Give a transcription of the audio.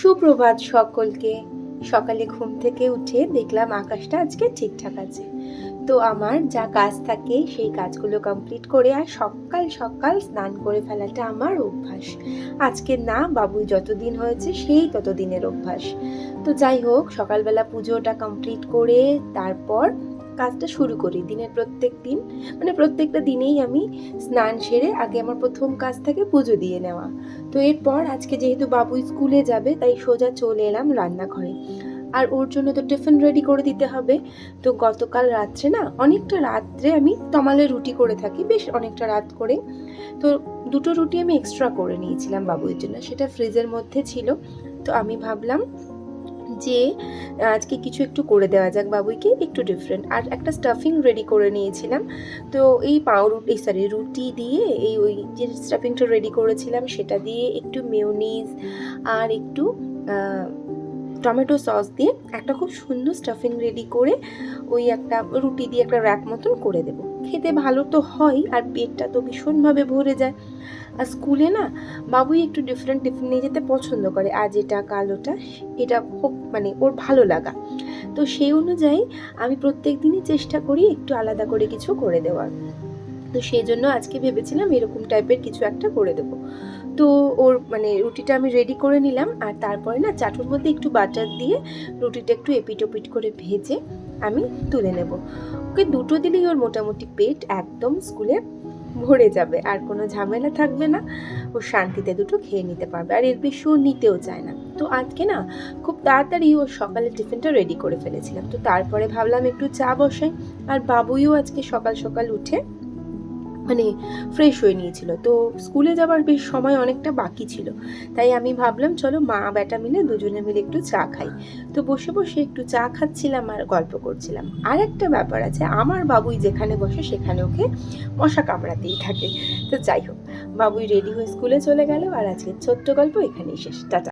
সুপ্রভাত সকলকে। সকালে ঘুম থেকে উঠে দেখলাম আকাশটা আজকে ঠিকঠাক আছে। তো আমার যা কাজ থাকে সেই কাজগুলো কমপ্লিট করে আর সকাল সকাল স্নান করে ফেলাটা আমার অভ্যাস। আজকে না, বাবুই যতদিন হয়েছে সেই ততদিনের অভ্যাস। তো যাই হোক, সকালবেলা পুজোটা কমপ্লিট করে তারপর কাজটা শুরু করি। দিনের প্রত্যেক দিন, মানে প্রত্যেকটা দিনেই আমি স্নান সেরে আগে আমার প্রথম কাজ থাকে পুজো দিয়ে নেওয়া। তো এরপর আজকে যেহেতু বাবু স্কুলে যাবে তাই সোজা চলে এলাম রান্নাঘরে। আর ওর জন্য তো টিফিন রেডি করে দিতে হবে। তো গতকাল রাত্রে না, অনেকটা রাত্রে আমি তমালের রুটি করে থাকি, বেশ অনেকটা রাত করে। তো দুটো রুটি আমি এক্সট্রা করে নিয়েছিলাম বাবুর জন্য, সেটা ফ্রিজের মধ্যে ছিল। তো আমি ভাবলাম যে আজকে কিছু একটু করে দেওয়া যাক বাবুইকে, একটু ডিফারেন্ট। আর একটা স্টাফিং রেডি করে নিয়েছিলাম। তো এই রুটি দিয়ে ওই যে স্টাফিংটা রেডি করেছিলাম সেটা দিয়ে একটু মেয়োনিজ আর একটু টমেটো সস দিয়ে একটা খুব সুন্দর স্টাফিং রেডি করে ওই একটা রুটি দিয়ে একটা র্যাপ মতন করে দেবো। খেতে ভালো তো হয় আর পেটটা তো ভীষণভাবে ভরে যায়। আর স্কুলে না বাবুই একটু ডিফারেন্ট টিফিন নিয়ে যেতে পছন্দ করে, আজ এটা কাল ওটা, এটা খুব মানে ওর ভালো লাগা। তো সেই অনুযায়ী আমি প্রত্যেক দিনই চেষ্টা করি একটু আলাদা করে কিছু করে দেওয়ার। তো সেই জন্য আজকে ভেবেছিলাম এরকম টাইপের কিছু একটা করে দেবো। তো ওর মানে রুটিটা আমি রেডি করে নিলাম, আর তারপরে না চাটুর মধ্যে একটু বাটার দিয়ে রুটিটা একটু এপিট ওপিট করে ভেজে আমি তুলে নেব। ওকে দুটো দিলেই ওর মোটামুটি পেট একদম স্কুলে ভরে যাবে, আর কোনো ঝামেলা থাকবে না। ও শান্তিতে দুটো খেয়ে নিতে পারবে, আর এর বেশি ও নিতেও চায় না। তো আজকে না খুব তাড়াতাড়ি ওর সকালে টিফিনটা রেডি করে ফেলেছিলাম। তো তারপরে ভাবলাম একটু চা বসাই। আর বাবুইও আজকে সকাল সকাল উঠে মানে ফ্রেশ হয়ে নিয়েছিল। তো স্কুলে যাবার বেশ সময় অনেকটা বাকি ছিল, তাই আমি ভাবলাম চলো মা বেটা মিলে দুজনে মিলে একটু চা খাই। তো বসে বসে একটু চা খাচ্ছিলাম আর গল্প করছিলাম। আর একটা ব্যাপার আছে, আমার বাবুই যেখানে বসে সেখানে ওকে মশা কামড়াতেই থাকে। তো যাই হোক, বাবুই রেডি হয়ে স্কুলে চলে গেল, আর আজকের ছোট্ট গল্প এখানেই শেষ। টাটা।